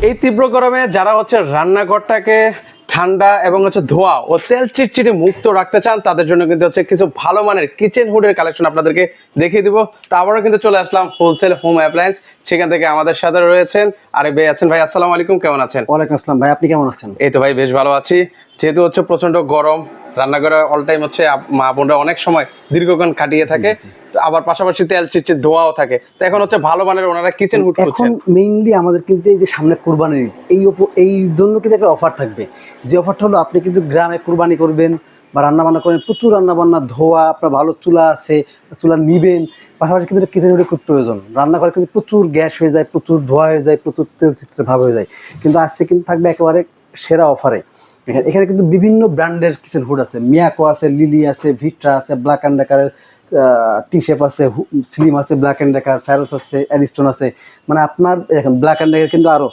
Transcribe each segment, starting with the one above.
এই তীব্র গরমে যারা হচ্ছে রান্নাঘরটাকে ঠান্ডা এবং হচ্ছে ধোঁয়া ও তেল চিটচিটে মুক্ত রাখতে চান তাদের জন্য কিন্তু হচ্ছে কিছু ভালো মানের কিচেন হুডের কালেকশন আপনাদেরকে দেখিয়ে দিব। তা আবারও কিন্তু চলে আসলাম হোলসেল হোম অ্যাপ্লায়েন্স, সেখান থেকে আমাদের সাথে রয়েছেন আরেক ভাই আছেন। ভাই আসসালামু আলাইকুম, কেমন আছেন? ওয়ালাইকুম আসসালাম ভাই, আপনি কেমন আছেন? এই তো ভাই বেশ ভালো আছি। যেহেতু হচ্ছে প্রচন্ড গরম, রান্নাঘরে অল টাইম হচ্ছে মা বোনরা অনেক সময় দীর্ঘক্ষণ কাটিয়ে থাকে, আবার পাশাপাশি তেল চিটচিট ধোঁয়াও থাকে। তো এখন হচ্ছে ভালো মানের ওনারা কিচেন হুড এখন করছেন। মেইনলি আমাদের কিন্তু এই যে সামনে কুরবানির ঈদ, এই জন্য কিন্তু একটা অফার থাকবে। যে অফারটা হলো, আপনি কিন্তু গ্রামে কুরবানি করবেন বা রান্না বান্না করবেন, প্রচুর রান্না বান্না, ধোয়া, আপনার ভালো চুলা আছে, চুলা নিবেন, পাশাপাশি কিন্তু কিচেন হুডের খুব প্রয়োজন। রান্নাঘরে কিন্তু প্রচুর গ্যাস হয়ে যায়, প্রচুর ধোয়া হয়ে যায়, প্রচুর তেল চিত্রে ভাব হয়ে যায়। কিন্তু আজকে কিন্তু থাকবে একেবারে সেরা অফারে। এখানে কিন্তু বিভিন্ন ব্র্যান্ডের কিচেন হুড আছে, মিয়াকো আছে, লিলি আছে, ভিট্রা আছে, ব্ল্যাক অ্যান্ড ডেকারের টি শেপ আছে, স্লিম আছে, ব্ল্যাক অ্যান্ড ডেকার, ফ্যারোস আছে, অ্যারিস্টন আছে। মানে আপনার দেখেন ব্ল্যাক অ্যান্ড ডেকার কিন্তু আরো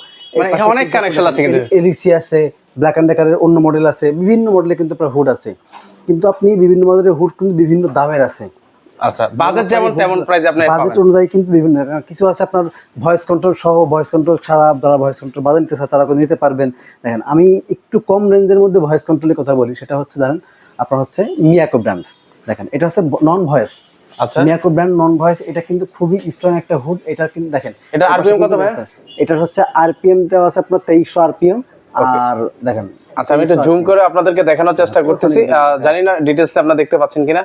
অনেক কানেকশন আছে, কিন্তু এলিসি আছে, ব্ল্যাক অ্যান্ড ডেকারের অন্য মডেল আছে, বিভিন্ন মডেলে কিন্তু আপনার হুড আছে। কিন্তু আপনি বিভিন্ন মডেলের হুড কিন্তু বিভিন্ন দামের আছে। আচ্ছা, বাজেট যেমন তেমন প্রাইস আপনি বাজেট অনুযায়ী কিন্তু বিভিন্ন, কিছু আছে আপনার ভয়েস কন্ট্রোল সহ, ভয়েস কন্ট্রোল ছাড়া, যারা ভয়েস কন্ট্রোল বাজার নিতে চায় তারা নিতে পারবেন। দেখেন আমি একটু কম রেঞ্জের মধ্যে ভয়েস কন্ট্রোলের কথা বলি, সেটা হচ্ছে জানেন আপনার হচ্ছে মিয়াকো ব্র্যান্ড। দেখেন এটা হচ্ছে নন ভয়েস। আচ্ছা, মিয়াকো ব্র্যান্ড নন ভয়েস, এটা কিন্তু খুবই স্ট্রং একটা হুড। এটা কিন্তু দেখেন এটা আরপিএম কত ভাই? এটা হচ্ছে আরপিএম দেওয়া আছে আপনার 2300 আরপিএম। আর দেখেন, আচ্ছা আমি একটু জুম করে আপনাদেরকে দেখানোর চেষ্টা করতেছি, জানি না ডিটেইলস আপনারা দেখতে পাচ্ছেন কিনা।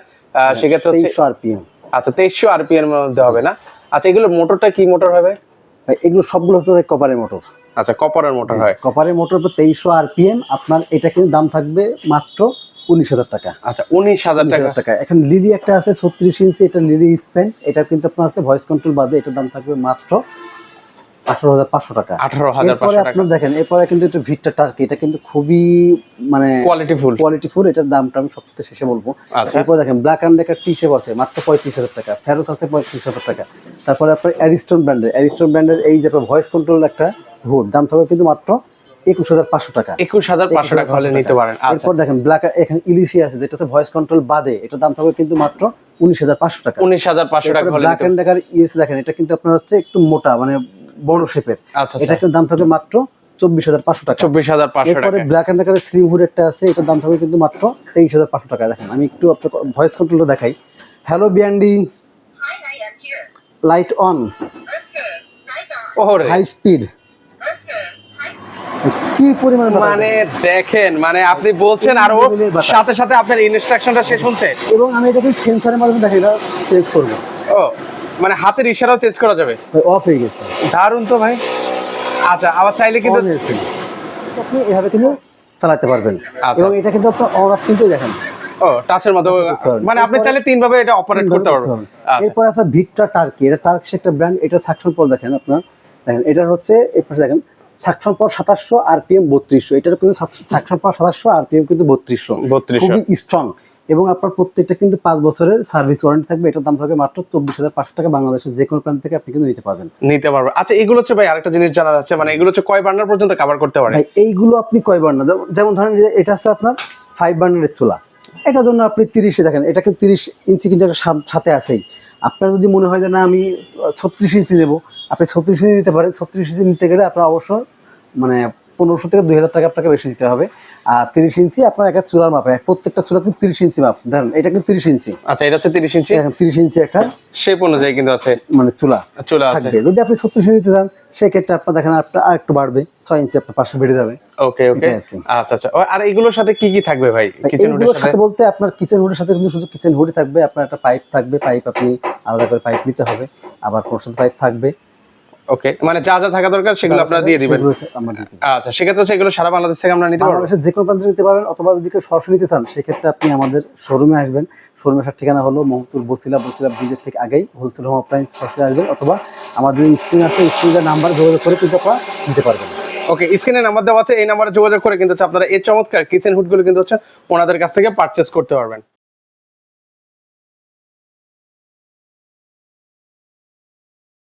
সেক্ষেত্রে হচ্ছে 2300 আরপিএম। আচ্ছা 2300 আরপিএম এর মধ্যে হবে না? আচ্ছা এগুলো মোটরটা কি মোটর হবে? এগুলো সবগুলো হচ্ছে কপারের মোটর। আচ্ছা কপারের মোটর হয়। কপারের মোটর 2300 আরপিএম। আপনার এটা কিন্তু দাম থাকবে মাত্র 19,000 টাকা। আচ্ছা 19,000 টাকা। এখন লিলি একটা আছে 36 ইঞ্চি, এটা লিলি স্পেন, এটা কিন্তু আপনার আছে ভয়েস কন্ট্রোল বাদে, এটার দাম থাকবে মাত্র 18,500 টাকা। 18,500 টাকা। আপনার দেখেন এরপরে কিন্তু এটা ভিট্রা টার্কি, এটা কিন্তু খুবই মানে কোয়ালিটিফুল। এটার দামটা আমি সবচেয়ে শেষে বলবো। এরপর দেখেন black and decker T shape আছে মাত্র 35,000 টাকা, ফেরোস আছে 35,000 টাকা। তারপরে আপনার অ্যারিস্টন ব্র্যান্ডের এই যে ভয়েস কন্ট্রোল একটা হুড, দাম থাকবে কিন্তু মাত্র 21,500 টাকা। 21,500 টাকা হলে নিতে পারেন। এরপর দেখেন ব্ল্যাক, এখানে ইলিসি আছে যেটা হচ্ছে ভয়েস কন্ট্রোল বাদে, এটার দাম থাকবে কিন্তু মাত্র 19,500 টাকা। 19,500 টাকা হলে ব্ল্যাক অ্যান্ড ডেকার ইএস দেখেন, এটা কিন্তু আপনার হচ্ছে একটু মোটা, মানে বড় শেপের। এটা কিন্তু দাম থাকবে মাত্র 24,500 টাকা। 24,500 টাকা। এরপরে ব্ল্যাক অ্যান্ড ডেকারের স্লিম হুড একটা আছে, এটার দাম থাকবে কিন্তু মাত্র 23,500 টাকা। দেখেন আমি একটু আপনাকে ভয়েস কন্ট্রোলটা দেখাই। হ্যালো বিয়ান্ডি, লাইট অন, ওরে হাই স্পিড। কি পরিমাণ মানে দেখেন, মানে আপনি বলছেন আর ও সাথে সাথে আপনার ইনস্ট্রাকশনটা সে শুনছে, এবং আমি এটাকে সেন্সরের মাধ্যমে দেখাই, এটা চেঞ্জ করব। ও মানে হাতের ইশারাও চেঞ্জ করা যাবে? অফ হয়ে গেছে। দারুণ তো ভাই। আচ্ছা আবার চাইলে কিন্তু আপনি এভাবে কিন্তু চালাতে পারবেন। এবং এটা কিন্তু আপনার অন অফ কিন্তু দেখেন ও টাচের মাধ্যমে, মানে আপনি চাইলে তিন ভাবে এটা অপারেট করতে পারবেন। এরপর আছে ভিট্রা টার্কি, এটা টার্কি একটা ব্র্যান্ড। এটা সাকশন পর দেখেন আপনার, দেখেন এটা হচ্ছে এরপর দেখেন সাকশন পর 2700 আরপিএম 3200। এটার কিন্তু সাকশন পর 2700 আরপিএম কিন্তু 3200, খুবই স্ট্রং। এবং আপনার প্রত্যেকটা কিন্তু 5 বছরের সার্ভিস ওয়ারেন্টি থাকবে। এটার দাম থাকবে মাত্র 24,500 টাকা। বাংলাদেশের যে কোনো প্রান্ত থেকে আপনি কিন্তু নিতে পারবেন। আচ্ছা এগুলো হচ্ছে ভাই আরেকটা জিনিস জানার আছে, মানে এগুলো হচ্ছে কয় বার্নার পর্যন্ত কভার করতে পারে? ভাই এইগুলো আপনি কয় বার্নার, যেমন ধরেন এটা হচ্ছে আপনার 5 বার্নারের চুলা, এটার জন্য আপনি 30 দেখেন, এটা কিন্তু 30 ইঞ্চি কিন্তু সাথে আছেই। আপনার যদি মনে হয় যে না আমি 36 ইঞ্চি নেবো, আপনি 36 ইঞ্চি নিতে পারেন। 36 ইঞ্চি নিতে গেলে আপনার অবশ্য মানে 1500 থেকে 2,000 টাকা আপনাকে বেশি দিতে হবে। আর 30 ইঞ্চি আপনার একটা চুলার মাপে, প্রত্যেকটা চুলা কিন্তু 30 ইঞ্চি মাপ। ধরেন এটা কিন্তু 30 ইঞ্চি। আচ্ছা এটা হচ্ছে 30 ইঞ্চি, 30 ইঞ্চি একটা শেপ অনুযায়ী কিন্তু আছে, মানে চুলা আছে। যদি আপনি 36 ইঞ্চি নিতে চান সেক্ষেত্রে আপনার দেখেন আপনার আর একটু বাড়বে, 6 ইঞ্চি আপনার পাশে বেড়ে যাবে। ওকে আচ্ছা আচ্ছা। আর এগুলোর সাথে কি কি থাকবে ভাই? এগুলোর সাথে বলতে আপনার কিচেন হুডের সাথে কিন্তু শুধু কিচেন হুডই থাকবে, আপনার একটা পাইপ থাকবে, পাইপ আপনি আলাদা করে পাইপ নিতে হবে, আবার কোন সাথে পাইপ থাকবে। ওকে, মানে যা যা থাকা দরকার সেগুলো আপনারা দিয়ে দিবেন। আচ্ছা সেক্ষেত্রে সেগুলো সারা বাংলাদেশ থেকে আমরা নিতে পারবো? বাংলাদেশের যে কোনো প্রান্তে নিতে পারবেন, অথবা যদি কেউ সরাসরি নিতে চান সেক্ষেত্রে আপনি আমাদের শোরুমে আসবেন। শোরুমের ঠিকানা হলো মোহাম্মদপুর বসিলা ব্রিজের ঠিক আগেই হোলসেল হোম অ্যাপ্লায়েন্স। সরাসরি আসবেন, অথবা আমাদের স্ক্রিন আছে, স্ক্রিনের নাম্বার যোগাযোগ করে কিন্তু আপনারা নিতে পারবেন। ওকে, স্ক্রিনে নাম্বার দেওয়া আছে, এই নাম্বারে যোগাযোগ করে কিন্তু আপনারা এই চমৎকার কিচেন হুডগুলো কিন্তু হচ্ছে ওনাদের কাছ থেকে পারচেজ করতে পারবেন।